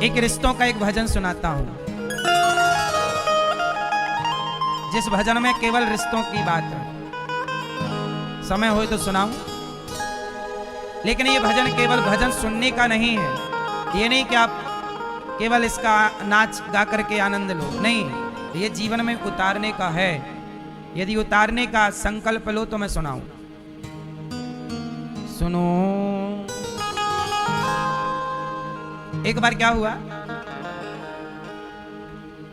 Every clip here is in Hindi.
एक रिश्तों का एक भजन सुनाता हूं, जिस भजन में केवल रिश्तों की बात है। समय हो तो सुनाऊं, लेकिन ये भजन केवल भजन सुनने का नहीं है। ये नहीं कि आप केवल इसका नाच गा करके आनंद लो, नहीं, ये जीवन में उतारने का है। यदि उतारने का संकल्प लो तो मैं सुनाऊं। सुनो, एक बार क्या हुआ,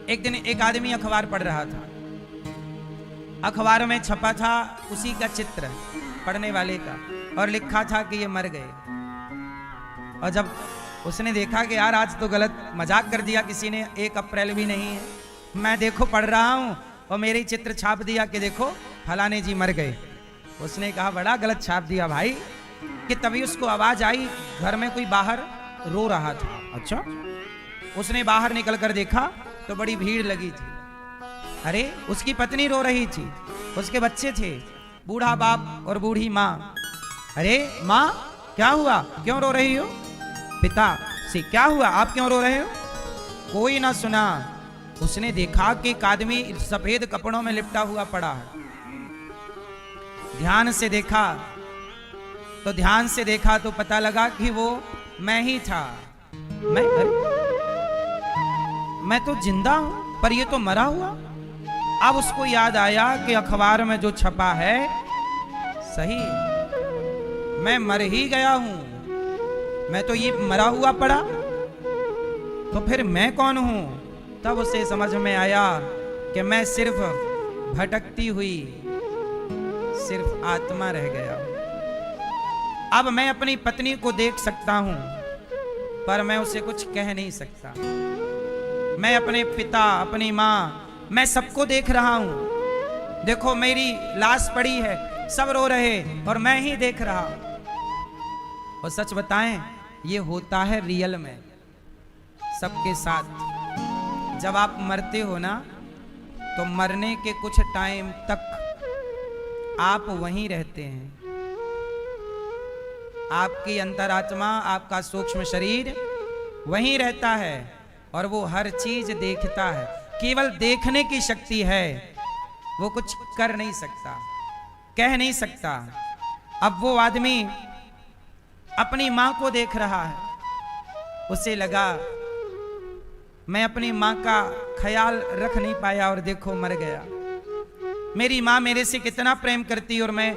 एक दिन एक आदमी अखबार पढ़ रहा था। अखबार में छपा था उसी का चित्र, पढ़ने वाले का, और लिखा था कि ये मर गए। और जब उसने देखा कि यार आज तो गलत मजाक कर दिया किसी ने, 1 अप्रैल भी नहीं है, मैं देखो पढ़ रहा हूं और मेरे चित्र छाप दिया कि देखो फलाने जी मर गए। उसने कहा बड़ा गलत छाप दिया भाई, कि तभी उसको आवाज आई घर में कोई बाहर रो रहा था। अच्छा, उसने बाहर निकल कर देखा तो बड़ी भीड़ लगी थी। अरे उसकी पत्नी रो रही थी, उसके बच्चे थे, बूढ़ा बाप और बूढ़ी माँ। अरे माँ क्या हुआ, क्यों रो रही हो? पिता से क्या हुआ, आप क्यों रो रहे हो? कोई ना सुना। उसने देखा कि एक आदमी सफेद कपड़ों में लिपटा हुआ पड़ा है। ध्यान से देखा तो पता लगा कि वो मैं ही था। मैं तो जिंदा हूं, पर ये तो मरा हुआ। अब उसको याद आया कि अखबार में जो छपा है सही, मैं मर ही गया हूं, मैं तो ये मरा हुआ पड़ा, तो फिर मैं कौन हूं? तब उसे समझ में आया कि मैं सिर्फ भटकती हुई सिर्फ आत्मा रह गया। अब मैं अपनी पत्नी को देख सकता हूं, पर मैं उसे कुछ कह नहीं सकता। मैं अपने पिता, अपनी माँ, मैं सबको देख रहा हूं। देखो मेरी लाश पड़ी है, सब रो रहे और मैं ही देख रहा हूं। और सच बताएं, ये होता है रियल में सबके साथ। जब आप मरते हो ना, तो मरने के कुछ टाइम तक आप वहीं रहते हैं। आपकी अंतरात्मा, आपका सूक्ष्म शरीर वहीं रहता है और वो हर चीज देखता है। केवल देखने की शक्ति है, वो कुछ कर नहीं सकता, कह नहीं सकता। अब वो आदमी अपनी मां को देख रहा है, उसे लगा मैं अपनी मां का ख्याल रख नहीं पाया और देखो मर गया। मेरी मां मेरे से कितना प्रेम करती और मैं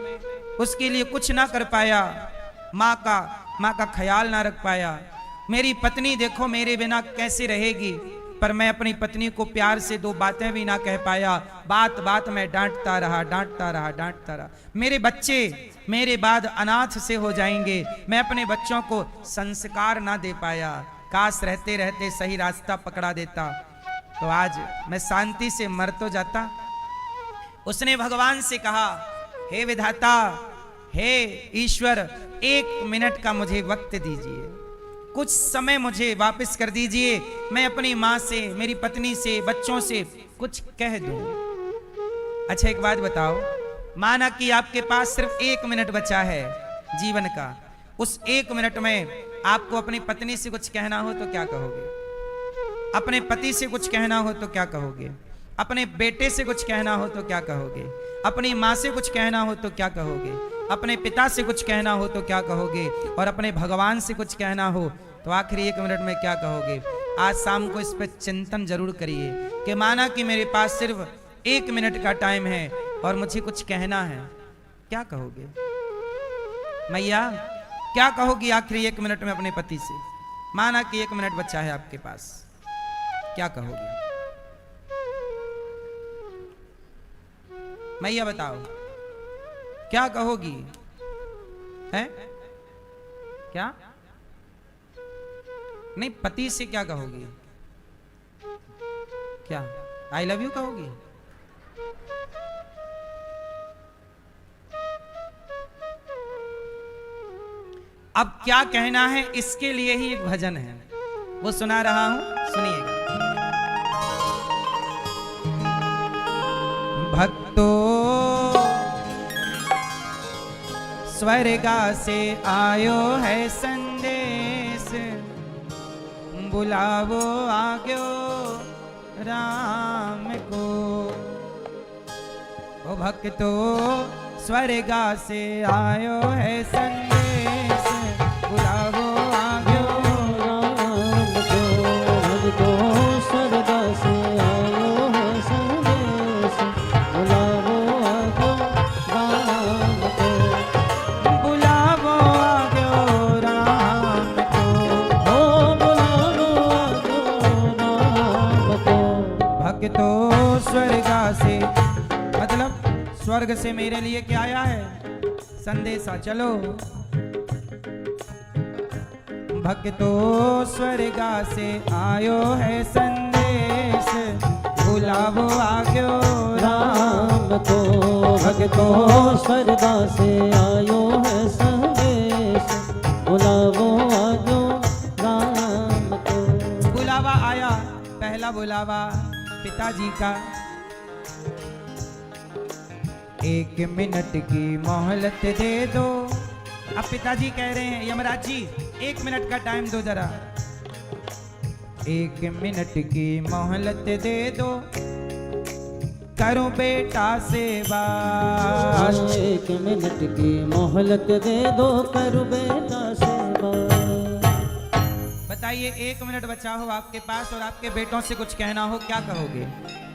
उसके लिए कुछ ना कर पाया, मां का ख्याल ना रख पाया। मेरी पत्नी देखो मेरे बिना कैसे रहेगी, पर मैं अपनी पत्नी को प्यार से 2 बातें भी ना कह पाया। बात में डांटता रहा। मेरे बच्चे मेरे बाद अनाथ से हो जाएंगे, मैं अपने बच्चों को संस्कार ना दे पाया। काश रहते रहते सही रास्ता पकड़ा देता, तो आज मैं शांति से मर तो जाता। उसने भगवान से कहा, हे विधाता, हे ईश्वर, 1 मिनट का मुझे वक्त दीजिए, कुछ समय मुझे वापस कर दीजिए। मैं अपनी माँ से, मेरी पत्नी से, बच्चों से कुछ कह दूं। अच्छा एक बात बताओ, माना कि आपके पास सिर्फ 1 मिनट बचा है जीवन का। उस 1 मिनट में आपको अपनी पत्नी से कुछ कहना हो तो क्या कहोगे? अपने पति से कुछ कहना हो तो क्या कहोगे? अपने बेटे से कुछ कहना हो तो क्या कहोगे? अपनी माँ से कुछ कहना हो तो क्या कहोगे? अपने पिता से कुछ कहना हो तो क्या कहोगे? और अपने भगवान से कुछ कहना हो तो आखिरी 1 मिनट में क्या कहोगे? आज शाम को इस पर चिंतन जरूर करिए कि माना कि मेरे पास सिर्फ 1 मिनट का टाइम है और मुझे कुछ कहना है, क्या कहोगे? मैया क्या कहोगी आखिरी 1 मिनट में अपने पति से? माना कि 1 मिनट बचा है आपके पास, क्या कहोगे? मैया बताओ क्या कहोगी? है क्या? नहीं, पति से क्या कहोगी? क्या आई लव यू कहोगी? अब क्या कहना है, इसके लिए ही एक भजन है, वो सुना रहा हूं, सुनिएगा। भक्तों स्वर्गा से आयो है संदेश, बुलावो आग्यो राम को। ओ भक्तो स्वर्गा से आयो है संदेश, बुलावो आग्यो राम को। भक्तो स्वर्गा से आयो है संदेश, बुलावो आग्यो राम को। बुलावो आग्यो राम को। ओ बुलावो आग्यो राम को। भक्तो स्वर्गा से, मतलब स्वर्ग से मेरे लिए क्या आया है? संदेशा। चलो भक्तो स्वर्गा से आयो है संदेश, बुलावो आग्यो राम को। भक्तो स्वर्गा से आयो है संदेश, बुलावो आग्यो राम को। बुलावा आया, पहला बुलावा पिताजी का। 1 मिनट की मोहलत दे दो। अब पिताजी कह रहे हैं यमराज जी 1 मिनट का टाइम दो जरा। 1 मिनट की मोहलत दे दो, करो बेटा से बात। 1 मिनट की मोहलत दे दो, करो बेटा से बात। बताइए 1 मिनट बचा हो आपके पास और आपके बेटों से कुछ कहना हो, क्या कहोगे?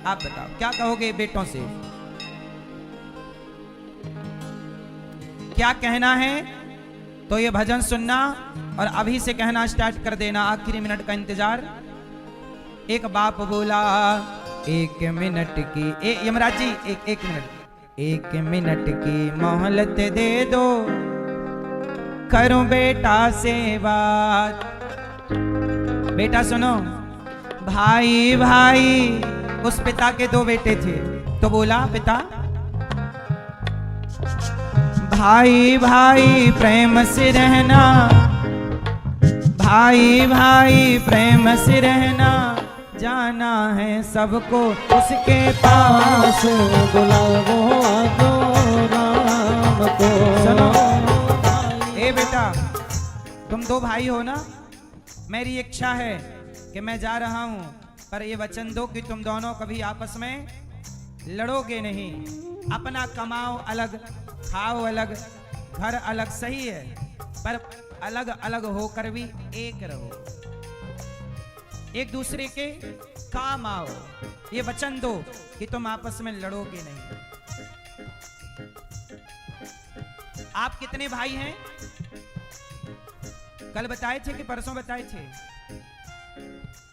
आप बताओ क्या कहोगे बेटों से? क्या कहना है? तो ये भजन सुनना और अभी से कहना स्टार्ट कर देना, आखिरी मिनट का इंतजार। एक बाप बोला 1 मिनट की, यमराज जी एक मिनट, 1 मिनट की मोहलत दे दो, करो बेटा से बात। बेटा सुनो, भाई भाई, उस पिता के 2 बेटे थे, तो बोला पिता भाई भाई प्रेम से रहना, भाई भाई प्रेम से रहना, जाना है सबको उसके पास, बुलावो आग्यो राम को। सुनो ए बेटा, तुम 2 भाई हो ना, मेरी इच्छा है कि मैं जा रहा हूं, पर ये वचन दो कि तुम दोनों कभी आपस में लड़ोगे नहीं। अपना कमाओ अलग, खाओ अलग, घर अलग सही है, पर अलग अलग होकर भी एक रहो, एक दूसरे के काम आओ। ये वचन दो कि तुम आपस में लड़ोगे नहीं। आप कितने भाई हैं? कल बताए थे कि परसों बताए थे?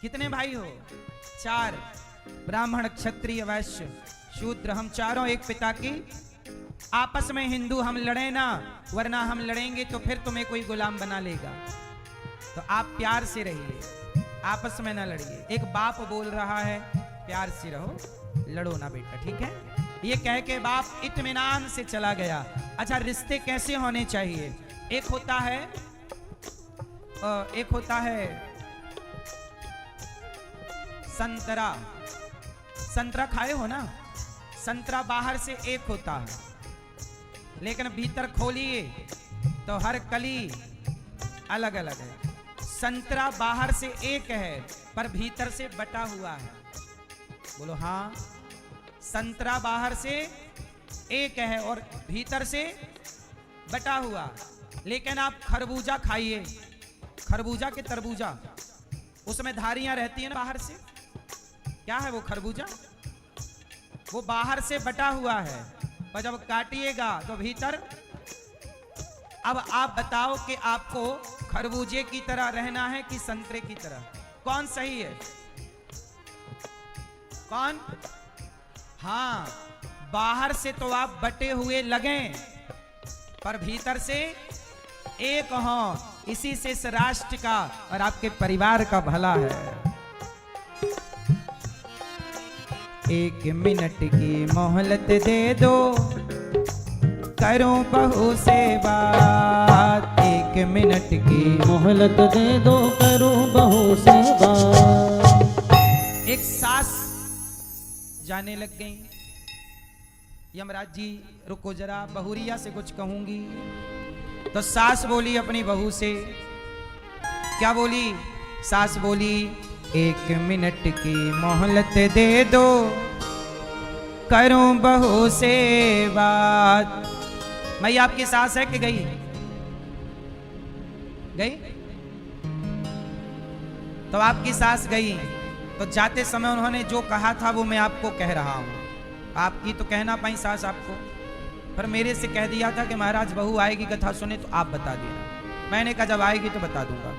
कितने भाई हो? 4, ब्राह्मण क्षत्रिय वैश्य शूद्र, हम चारों एक पिता की। आपस में हिंदू हम लड़े ना, वरना हम लड़ेंगे तो फिर तुम्हें कोई गुलाम बना लेगा। तो आप प्यार से रहिए, आपस में ना लड़िए। एक बाप बोल रहा है प्यार से रहो, लड़ो ना बेटा, ठीक है? ये कह के बाप इत्मीनान से चला गया। अच्छा, रिश्ते कैसे होने चाहिए? एक होता है संतरा। संतरा खाए हो ना? संतरा बाहर से एक होता है, लेकिन भीतर खोलिए तो हर कली अलग अलग है। संतरा बाहर से एक है पर भीतर से बटा हुआ है। बोलो हाँ। संतरा बाहर से एक है और भीतर से बटा हुआ। लेकिन आप खरबूजा खाइए, खरबूजा के तरबूजा, उसमें धारियां रहती हैं ना बाहर से। क्या है वो खरबूजा? वो बाहर से बटा हुआ है, पर जब काटिएगा तो भीतर। अब आप बताओ कि आपको खरबूजे की तरह रहना है कि संतरे की तरह? कौन सही है? कौन? हाँ, बाहर से तो आप बटे हुए लगें, पर भीतर से एक हो। इसी से इस राष्ट्र का और आपके परिवार का भला है। 1 मिनट की मोहलत दे दो, करूं बहू से बात। 1 मिनट की मोहलत दे दो, करूं बहू से बात। एक सास जाने लग गई। यमराज जी रुको जरा, बहुरिया से कुछ कहूंगी। तो सास बोली अपनी बहू से, क्या बोली? सास बोली 1 मिनट की मोहलत दे दो, करूं बहू से बात। मैं आपकी सास है कि गई? गई? तो आपकी सास गई, तो जाते समय उन्होंने जो कहा था वो मैं आपको कह रहा हूं। आपकी तो कह ना पाई सास आपको, पर मेरे से कह दिया था कि महाराज बहू आएगी कथा सुने तो आप बता देना। मैंने कहा जब आएगी तो बता दूंगा।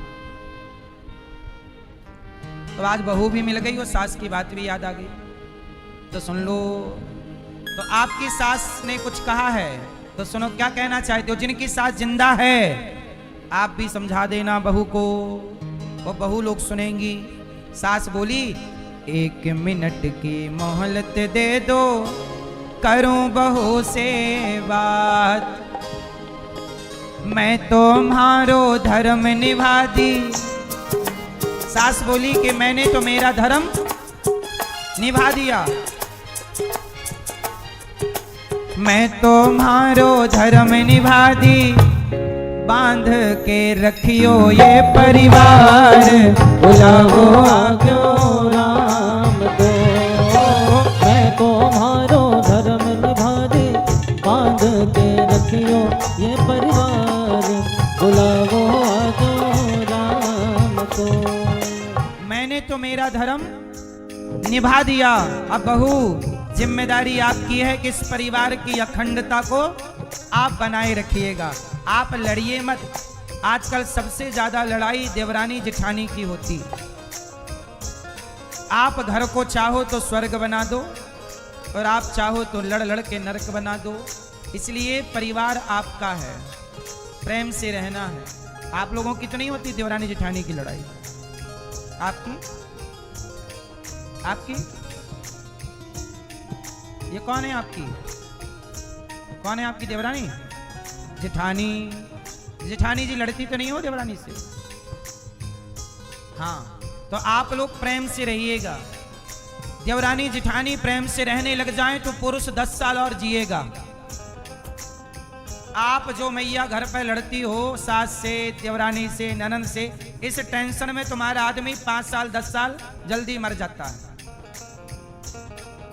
तो आज बहू भी मिल गई और सास की बात भी याद आ गई। तो सुन लो, तो आपकी सास ने कुछ कहा है तो सुनो क्या कहना चाहते हो। जिनकी सास जिंदा है आप भी समझा देना बहू को, वो बहू लोग सुनेंगी। सास बोली 1 मिनट की मोहलत दे दो, करूं बहू से बात। मैं तो तुम्हारो धर्म निभा दी। सास बोली कि मैंने तो मेरा धर्म निभा दिया। मैं तो तुम्हारो धर्म निभा दी, बांध के रखियो ये परिवार, बुलाओ आज्ञो राम को। मैं तो तुम्हारो धर्म निभा दी, बांध के रखियो ये परिवार, बुलाओ आज्ञो राम को। मैंने तो मेरा धर्म निभा दिया। अब बहू जिम्मेदारी आपकी है कि इस परिवार की अखंडता को आप बनाए रखिएगा। आप लड़िए मत। आजकल सबसे ज्यादा लड़ाई देवरानी जेठानी की होती। आप घर को चाहो तो स्वर्ग बना दो और आप चाहो तो लड़ लड़ के नरक बना दो। इसलिए परिवार आपका है, प्रेम से रहना है। आप लोगों की तो नहीं होती देवरानी जेठानी की लड़ाई? आपकी? आपकी? ये कौन है आपकी? कौन है आपकी देवरानी? जेठानी। जेठानी जी लड़ती तो नहीं हो देवरानी से? हाँ, तो आप लोग प्रेम से रहिएगा। देवरानी जेठानी प्रेम से रहने लग जाएं तो पुरुष 10 साल और जिएगा। आप जो मैया घर पे लड़ती हो सास से, देवरानी से, ननद से, इस टेंशन में तुम्हारा आदमी 5 साल 10 साल जल्दी मर जाता है।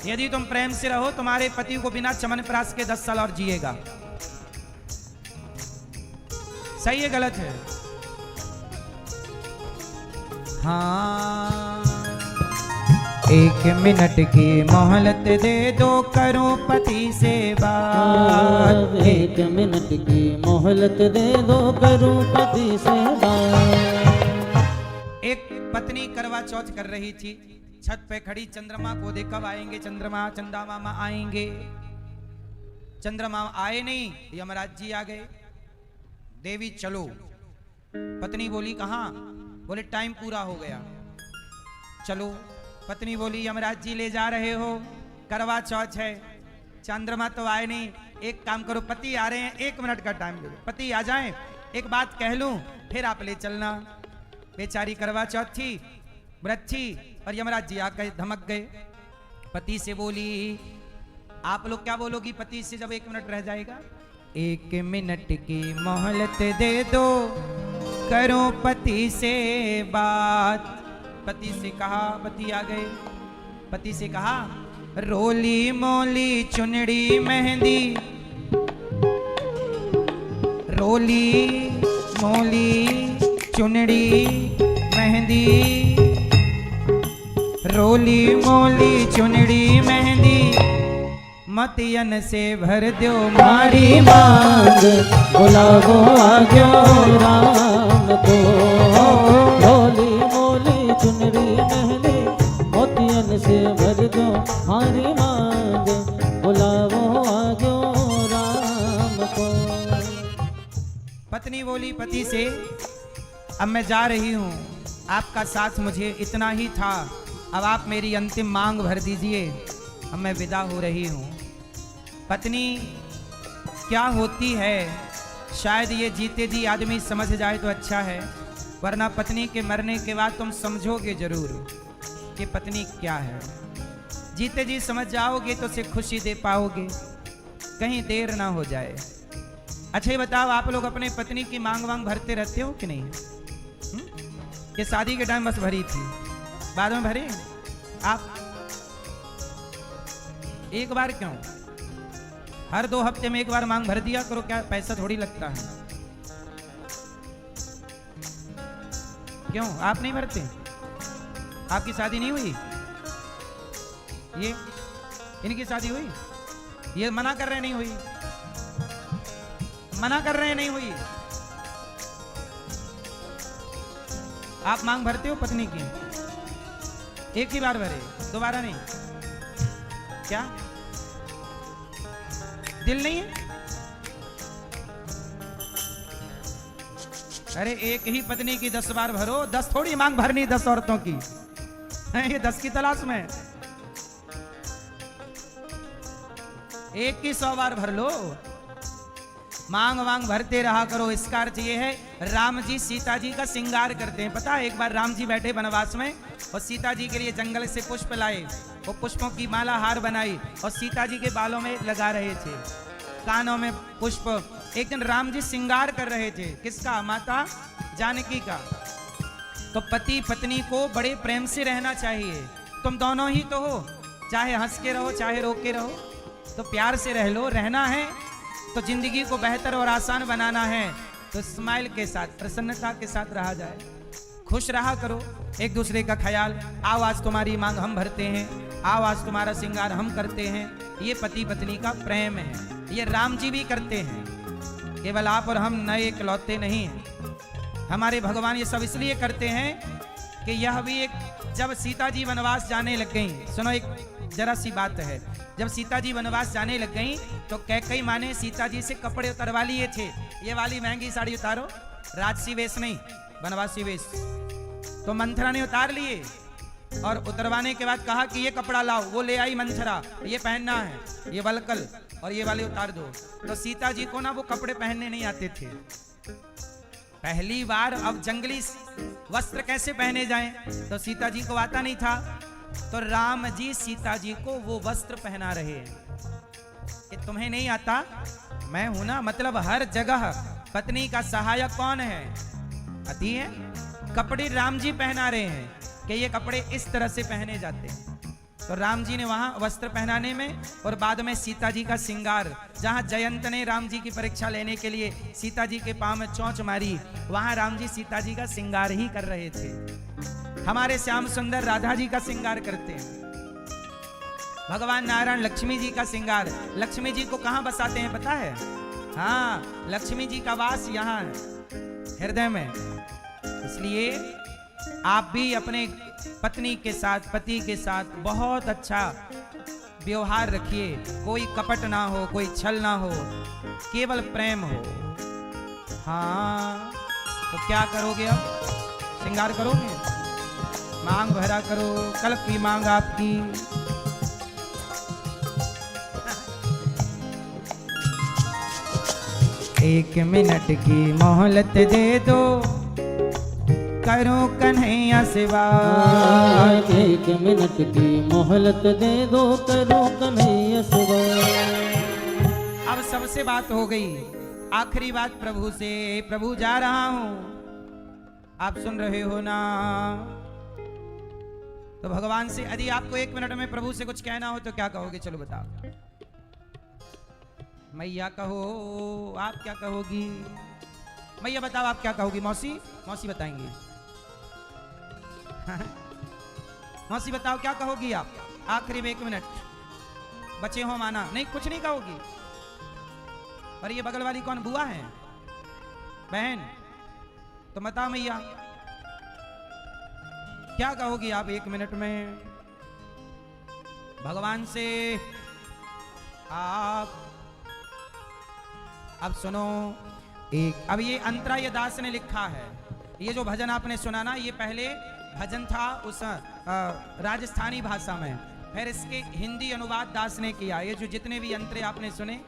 यदि तुम प्रेम से रहो तुम्हारे पति को बिना चमनप्राश के 10 साल और जिएगा। सही है गलत है? हाँ। 1 मिनट की मोहलत दे दो, करूं पति से बात। 1 मिनट की मोहलत दे दो, करूं पति से बात। एक पत्नी करवा चौथ कर रही थी, छत पे खड़ी चंद्रमा को देख, कब आएंगे चंद्रमा, चंदा मामा आएंगे। चंद्रमा आए नहीं, यमराज जी आ गए। देवी चलो। पत्नी बोली कहाँ? बोले टाइम पूरा हो गया, चलो। पत्नी बोली यमराज जी ले जा रहे हो, करवा चौथ है, चंद्रमा तो आए नहीं। एक काम करो, पति आ रहे हैं, 1 मिनट का टाइम दो, पति आ जाएं, एक बात कह लूं, फिर आप ले चलना। बेचारी करवा चौथ थी, व्रत थी, और यमराज जी आकर धमक गए। पति से बोली, आप लोग क्या बोलोगी पति से जब 1 मिनट रह जाएगा? 1 मिनट की मोहलत दे दो, करो पति से बात। पति से कहा, पति आ गए। पति से कहा, रोली मोली चुनड़ी मेहंदी, रोली मोली चुनड़ी मेहंदी, रोली मोली चुनड़ी मेहंदी, मतियन से भर दो मारी मांग, बुलाओ आज्ञो राम को। रोली मोली चुनरी मेहंदी, मोतियन से भर दो मारी मांग, बुलाओ आज्ञो राम को। पत्नी बोली पति से, अब मैं जा रही हूँ, आपका साथ मुझे इतना ही था, अब आप मेरी अंतिम मांग भर दीजिए, अब मैं विदा हो रही हूँ। पत्नी क्या होती है शायद ये जीते जी आदमी समझ जाए तो अच्छा है, वरना पत्नी के मरने के बाद तुम समझोगे जरूर कि पत्नी क्या है। जीते जी समझ जाओगे तो उसे खुशी दे पाओगे, कहीं देर ना हो जाए। अच्छा ये बताओ, आप लोग अपने पत्नी की मांग वांग भरते रहते हो कि नहीं? कि शादी के टाइम बस भरी थी, बाद में भरे आप? एक बार क्यों, हर 2 हफ्ते में एक बार मांग भर दिया करो, क्या पैसा थोड़ी लगता है। क्यों आप नहीं भरते? आपकी शादी नहीं हुई? ये इनकी शादी हुई? ये मना कर रहे नहीं हुई, मना कर रहे नहीं हुई। आप मांग भरते हो पत्नी की? एक ही बार भरे, दोबारा नहीं? क्या दिल नहीं है? अरे एक ही पत्नी की 10 बार भरो, 10 थोड़ी मांग भरनी 10 औरतों की, ये 10 की तलाश में। एक की 100 बार भर लो, मांग मांग भरते रहा करो। इसका अर्थ ये है, राम जी सीता जी का श्रृंगार करते हैं। पता है, एक बार राम जी बैठे वनवास में और सीता जी के लिए जंगल से पुष्प लाए, वो पुष्पों की माला हार बनाई और सीता जी के बालों में लगा रहे थे, कानों में पुष्प। एक दिन राम जी श्रृंगार कर रहे थे, किसका? माता जानकी का। तो पति पत्नी को बड़े प्रेम से रहना चाहिए। तुम दोनों ही तो हो, चाहे हंस के रहो चाहे रो के रहो, तो प्यार से रह लो। रहना है तो जिंदगी को बेहतर और आसान बनाना है तो स्माइल के साथ, प्रसन्नता के साथ रहा जाए। खुश रहा करो, एक दूसरे का ख्याल। आओ आज तुम्हारी मांग हम भरते हैं, आओ आज तुम्हारा श्रृंगार हम करते हैं। ये पति पत्नी का प्रेम है, ये राम जी भी करते हैं। केवल आप और हम नए इकलौते नहीं हैं, हमारे भगवान ये सब इसलिए करते हैं कि यह भी एक, जब सीता जी वनवास जाने लग गई, सुनो एक जरा सी बात है, जब सीता जी वनवास जाने लग गई तो कैकई माँ ने सीता जी से कपड़े उतरवा लिए थे। ये वाली महंगी साड़ी उतारो, राजसी वेश नहीं, वनवासी वेश। तो मंथरा ने उतार लिए और उतरवाने के बाद कहा कि ये कपड़ा लाओ, वो ले आई मंथरा, ये पहनना है, ये वलकल और ये वाले उतार दो। तो सीता जी को ना वो कपड़े पहनने नहीं आते थे पहली बार। अब जंगली वस्त्र कैसे पहने जाएं, तो सीता जी को आता नहीं था। तो राम जी सीता जी को वो वस्त्र पहना रहे हैं कि तुम्हें नहीं आता, मैं हूं ना। मतलब हर जगह पत्नी का सहायक कौन है? पति है। कपड़े राम जी पहना रहे हैं कि ये कपड़े इस तरह से पहने जाते हैं। तो राम जी ने वहां वस्त्र पहनाने में और बाद में सीता जी का श्रृंगार, जहां जयंत ने राम जी की परीक्षा लेने के लिए सीता जी के पांव में चोंच मारी, वहां राम जी सीता जी का श्रृंगार ही कर रहे थे। हमारे श्याम सुंदर राधा जी का श्रृंगार करते हैं। भगवान नारायण लक्ष्मी जी का श्रृंगार। लक्ष्मी जी को कहां बसाते हैं पता है? हाँ, लक्ष्मी जी का वास यहाँ है, हृदय में। इसलिए आप भी अपने पत्नी के साथ, पति के साथ बहुत अच्छा व्यवहार रखिए। कोई कपट ना हो, कोई छल ना हो, केवल प्रेम हो। हाँ, तो क्या करोगे अब? श्रृंगार करोगे, मांग भरा करो। कल की मांग आपकी। एक मिनट की मोहलत दे दो, करो कन्हैया से बात। एक मिनट की मोहलत दे दो, करो कन्हैया से बात। अब सबसे बात हो गई, आखिरी बात प्रभु से। प्रभु जा रहा हूं, आप सुन रहे हो ना? तो भगवान से यदि आपको 1 मिनट में प्रभु से कुछ कहना हो तो क्या कहोगे? चलो बताओ। मैया कहो, आप क्या कहोगी? मैया बताओ आप क्या कहोगी? मौसी, मौसी बताएंगी। मौसी बताओ क्या कहोगी आप? आखिरी में 1 मिनट बचे हो माना। नहीं, कुछ नहीं कहोगी। और ये बगल वाली कौन? बुआ है, बहन? तो बताओ मैया क्या कहोगी आप 1 मिनट में भगवान से? आप अब सुनो एक, अब ये अंतराय दास ने लिखा है। ये जो भजन आपने सुना ना, ये पहले भजन था उस राजस्थानी भाषा में, फिर इसके हिंदी अनुवाद दास ने किया। ये जो जितने भी अंतरे आपने सुने,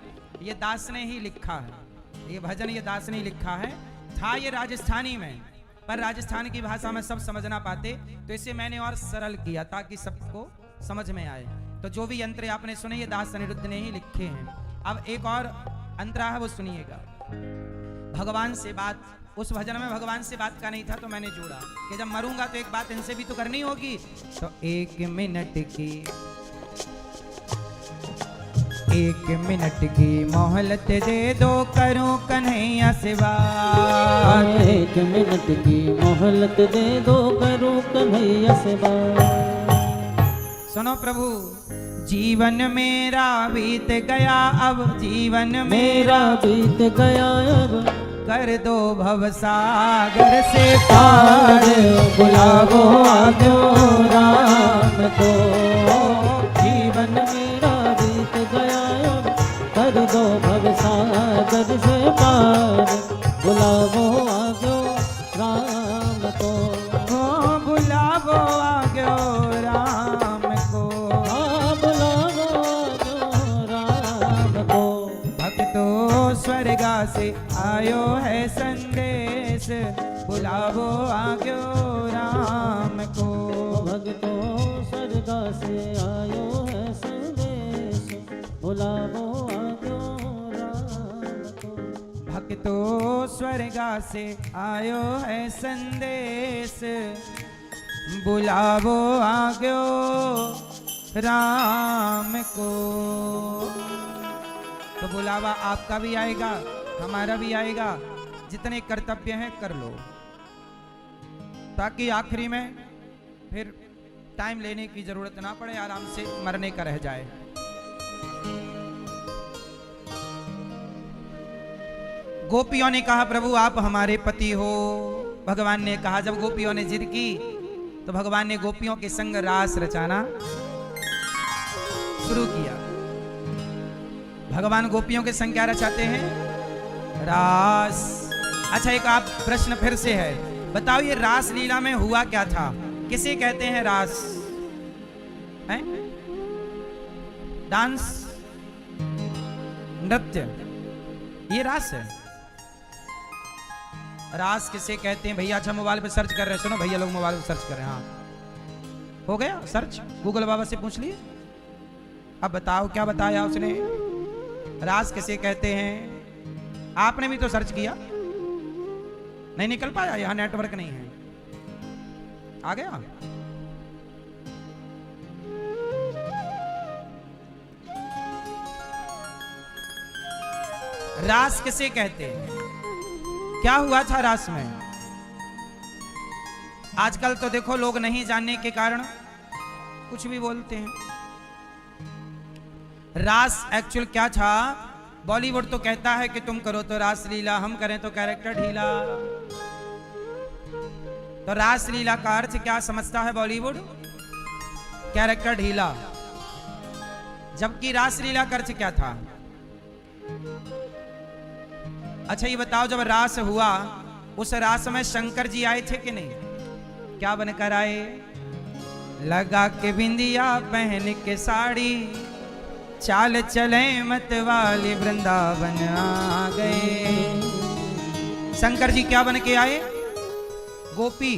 ये दास ने ही लिखा है। ये भजन ये दास ने लिखा है। था ये राजस्थानी में, पर राजस्थान की भाषा में सब समझ ना पाते, तो इसे मैंने और सरल किया ताकि सबको समझ में आए। तो जो भी यंत्र आपने सुने, ये दास अनिरुद्ध ने ही लिखे हैं। अब एक और अंतरा है, वो सुनिएगा। भगवान से बात उस भजन में भगवान से बात का नहीं था, तो मैंने जोड़ा कि जब मरूंगा तो एक बात इनसे भी तो करनी होगी। तो 1 मिनट की मोहलत दे दो, करूं कन्हैया से बात। 1 मिनट की मोहलत दे दो, करूं कन्हैया से बात। सुनो प्रभु, जीवन मेरा बीत गया अब, जीवन मेरा बीत गया अब, कर दो भवसागर से पार पार। बुलावो आजो राम को। जीवन मेरा बीत गया अब, कर दो भवसागर से पार। बुलावो आजो राम को। ओ बुलावो आग्यो राम को। बुलावो आजो राम को। भक्तो स्वर्गा से आयो है संदेश, बुलावो आग्यो राम को। भक्तों स्वर्गा से आयो है संदेश, बुलावो आजो राम को। भक्तो स्वर्गा से आयो है संदेश, बुलावो आग्यो राम को। तो बुलावा आपका भी आएगा, हमारा भी आएगा। जितने कर्तव्य हैं कर लो, ताकि आखिरी में फिर टाइम लेने की जरूरत ना पड़े, आराम से मरने का रह जाए। गोपियों ने कहा प्रभु आप हमारे पति हो। भगवान ने कहा, जब गोपियों ने जिद की तो भगवान ने गोपियों के संग रास रचाना शुरू किया। भगवान गोपियों के संग क्या रचाते हैं? रास। अच्छा, एक आप प्रश्न फिर से है, बताओ ये रास लीला में हुआ क्या था? किसे कहते हैं रास? हैं? डांस, नृत्य, ये रास है। रास किसे कहते हैं भैया? अच्छा, मोबाइल पे सर्च कर रहे हैं, सुनो भैया लोग मोबाइल पे सर्च कर रहे हैं। हाँ, हो गया सर्च, गूगल बाबा से पूछ लिए। अब बताओ क्या बताया उसने? रास किसे कहते हैं? आपने भी तो सर्च किया, नहीं निकल पाया, यहां नेटवर्क नहीं है। आ गया? रास किसे कहते हैं? क्या हुआ था रास में? आजकल तो देखो लोग नहीं जानने के कारण कुछ भी बोलते हैं। रास एक्चुअल क्या था? बॉलीवुड तो कहता है कि तुम करो तो रास लीला, हम करें तो कैरेक्टर ढीला। तो रास लीला का अर्थ क्या समझता है बॉलीवुड? कैरेक्टर ढीला। जबकि रास लीला का अर्थ क्या था? अच्छा ये बताओ, जब रास हुआ उस रास में शंकर जी आए थे कि नहीं? क्या बनकर आए? लगा के बिंदिया पहन के साड़ी, चाल चले मत वाले वृंदावन आ गए। शंकर जी क्या बन के आए? गोपी।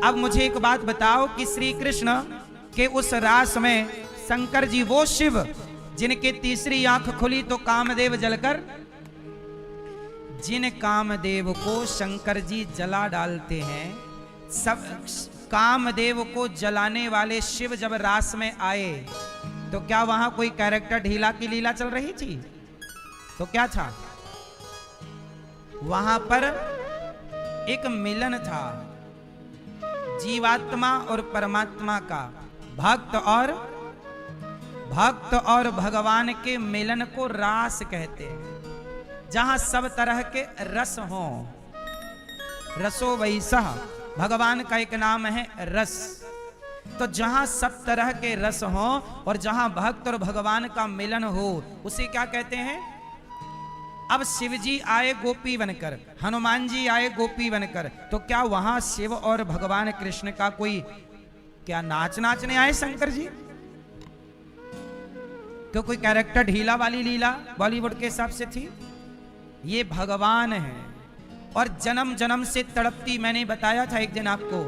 अब मुझे एक बात बताओ कि श्री कृष्ण के उस रास में शंकर जी वो शिव जिनके तीसरी आंख खुली तो कामदेव जलकर, जिन कामदेव को शंकर जी जला डालते हैं, सब कामदेव को जलाने वाले शिव जब रास में आए तो क्या वहां कोई कैरेक्टर ढीला की लीला चल रही थी? तो क्या था वहां पर? एक मिलन था जीवात्मा और परमात्मा का, भक्त और भगवान के मिलन को रास कहते हैं। जहां सब तरह के रस हों, रसो वैसा भगवान का एक नाम है रस। तो जहां सब तरह के रस हों और जहां भक्त और भगवान का मिलन हो, उसे क्या कहते हैं? अब शिव जी आए गोपी बनकर, हनुमान जी आए गोपी बनकर, तो क्या वहां शिव और भगवान कृष्ण का कोई क्या नाचने आए शंकर जी? तो कोई कैरेक्टर ढीला वाली लीला बॉलीवुड के हिसाब से थी? ये भगवान है और जन्म जन्म से तड़पती। मैंने बताया था एक दिन आपको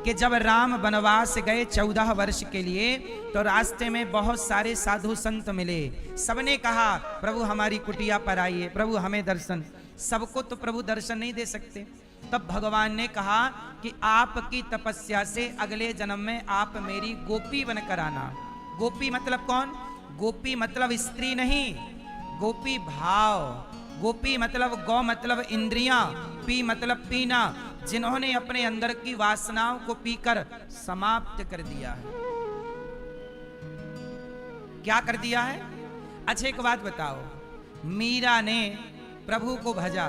कि जब राम वनवास गए 14 वर्ष के लिए, तो रास्ते में बहुत सारे साधु संत मिले। सबने कहा प्रभु हमारी कुटिया पर आइए, प्रभु हमें दर्शन। सबको तो प्रभु दर्शन नहीं दे सकते। तब भगवान ने कहा कि आपकी तपस्या से अगले जन्म में आप मेरी गोपी बनकर आना। गोपी मतलब कौन? गोपी मतलब स्त्री नहीं, गोपी भाव। गोपी मतलब गौ मतलब इंद्रियां, पी मतलब पीना, जिन्होंने अपने अंदर की वासनाओं को पीकर समाप्त कर दिया है। क्या कर दिया है? अच्छा एक बात बताओ, मीरा ने प्रभु को भजा,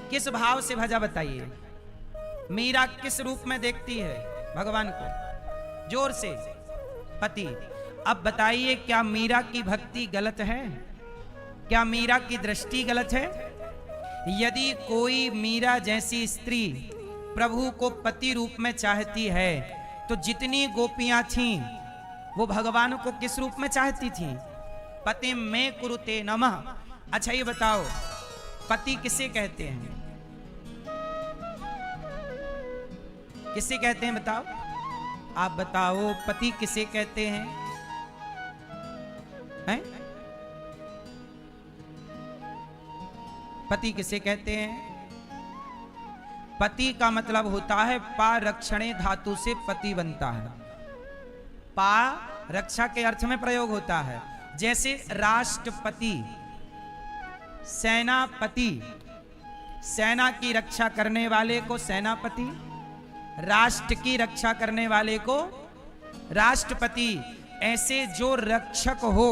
किस भाव से भजा बताइए? मीरा किस रूप में देखती है भगवान को? जोर से, पति। अब बताइए क्या मीरा की भक्ति गलत है? क्या मीरा की दृष्टि गलत है? यदि कोई मीरा जैसी स्त्री प्रभु को पति रूप में चाहती है तो जितनी गोपियां थीं वो भगवान को किस रूप में चाहती थीं? पति में कुरुते नमः। अच्छा ये बताओ, पति किसे कहते हैं? किसे कहते हैं बताओ? आप बताओ, पति किसे कहते हैं? हैं? पति किसे कहते हैं? पति का मतलब होता है पा रक्षणे धातु से पति बनता है। पा रक्षा के अर्थ में प्रयोग होता है। जैसे राष्ट्रपति, सेनापति, सेना की रक्षा करने वाले को सेनापति, राष्ट्र की रक्षा करने वाले को राष्ट्रपति। ऐसे जो रक्षक हो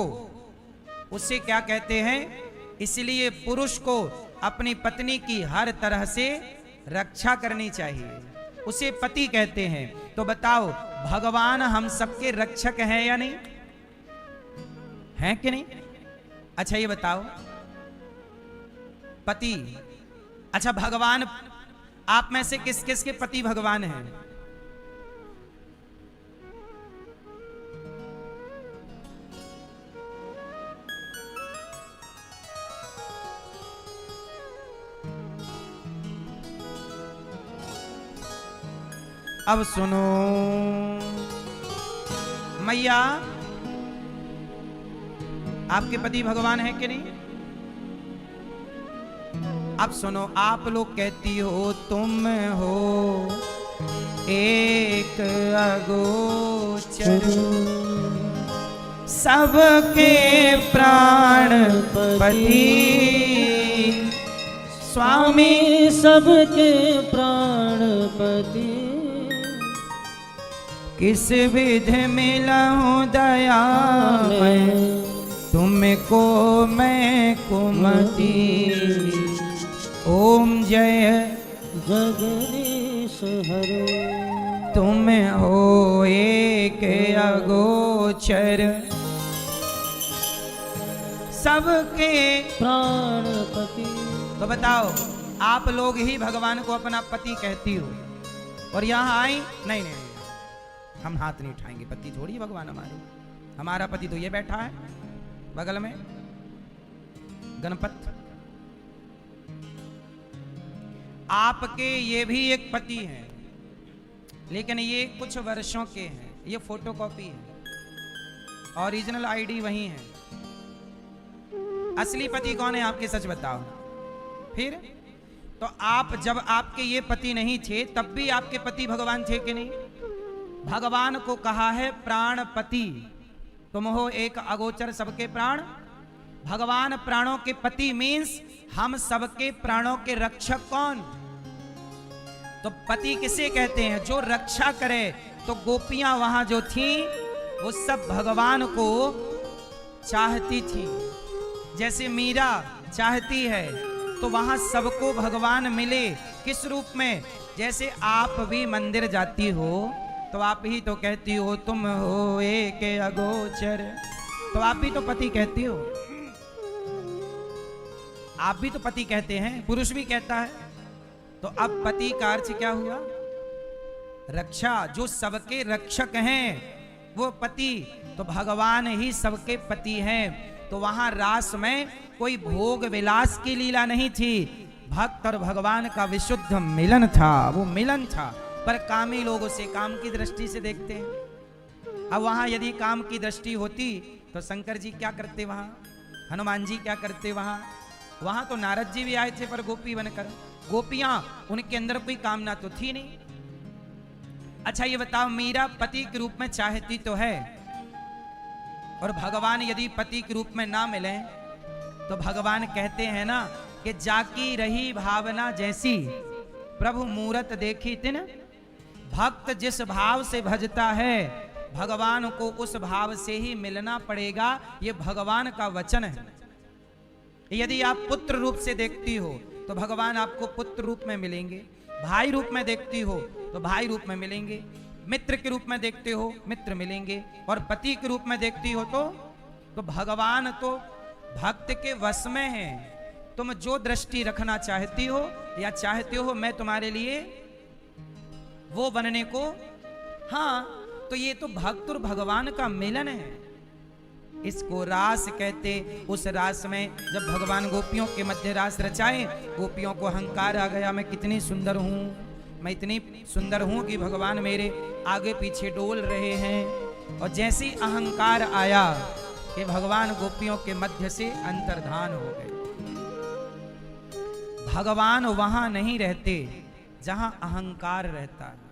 उसे क्या कहते हैं? इसलिए पुरुष को अपनी पत्नी की हर तरह से रक्षा करनी चाहिए, उसे पति कहते हैं। तो बताओ, भगवान हम सबके रक्षक हैं या नहीं? हैं कि नहीं? अच्छा ये बताओ, पति। अच्छा भगवान, आप में से किस किस के पति भगवान हैं? अब सुनो मैया, आपके पति भगवान है कि नहीं? अब सुनो, आप लोग कहती हो तुम हो एक अगोचर, सबके प्राणपति, स्वामी सबके प्राणपति, किस विध मिलऊं दया मैं तुमको मैं कुमति। ओम जय जगदीश हरे, तुम हो एक अगोचर, सबके प्राणपति। तो बताओ, आप लोग ही भगवान को अपना पति कहती हो और यहाँ आई नहीं, नहीं हम हाथ नहीं उठाएंगे, पति थोड़ी भगवान हमारे। हमारा पति तो ये बैठा है बगल में, गणपत। आपके ये भी एक पति हैं, लेकिन ये कुछ वर्षों के हैं, ये फोटोकॉपी है, ओरिजिनल आईडी वही है। असली पति कौन है आपके? सच बताओ। फिर तो आप, जब आपके ये पति नहीं थे तब भी आपके पति भगवान थे कि नहीं? भगवान को कहा है प्राणपति, तुम हो एक अगोचर, सबके प्राण। भगवान प्राणों के पति मीन्स हम सबके प्राणों के रक्षक कौन? तो पति किसे कहते हैं? जो रक्षा करे। तो गोपियां वहां जो थी वो सब भगवान को चाहती थी, जैसे मीरा चाहती है। तो वहां सबको भगवान मिले, किस रूप में? जैसे आप भी मंदिर जाती हो तो आप ही तो कहती हो तुम हो एक अगोचर, तो आप भी तो पति कहती हो, आप भी तो पति कहते हैं, पुरुष भी कहता है। तो अब पति का अर्थ क्या हुआ? रक्षा। जो सबके रक्षक हैं वो पति, तो भगवान ही सबके पति हैं। तो वहां रास में कोई भोग विलास की लीला नहीं थी, भक्त और भगवान का विशुद्ध मिलन था। वो मिलन था, पर कामी लोग उसे काम की दृष्टि से देखते हैं। अब वहां यदि काम की दृष्टि होती तो शंकर जी क्या करते वहां? हनुमान जी क्या करते वहां? वहां तो नारद जी भी आए थे पर गोपी बनकर, गोपियां उनके अंदर कोई कामना तो थी नहीं। अच्छा ये बताओ, मीरा पति के रूप में चाहती तो है, और भगवान यदि पति के रूप में ना मिले तो भगवान कहते हैं ना कि जाकी रही भावना जैसी प्रभु मूरत देखी तिन। भक्त जिस भाव से भजता है भगवान को उस भाव से ही मिलना पड़ेगा, ये भगवान का वचन है। यदि आप पुत्र रूप से देखती हो तो भगवान आपको पुत्र रूप में मिलेंगे, भाई रूप में देखती हो तो भाई रूप में मिलेंगे, मित्र के रूप में देखते हो मित्र मिलेंगे, और पति के रूप में देखती हो तो भगवान तो भक्त के वश में है। तुम जो दृष्टि रखना चाहती हो या चाहते हो मैं तुम्हारे लिए वो बनने को, हाँ तो ये तो भक्त और भगवान का मिलन है। इसको रास कहते। उस रास में जब भगवान गोपियों के मध्य रास रचाए, गोपियों को अहंकार आ गया, मैं कितनी सुंदर हूँ, मैं इतनी सुंदर हूँ कि भगवान मेरे आगे पीछे डोल रहे हैं। और जैसी अहंकार आया कि भगवान गोपियों के मध्य से अंतर्धान हो गए। भगवान वहां नहीं रहते जहां अहंकार रहता है।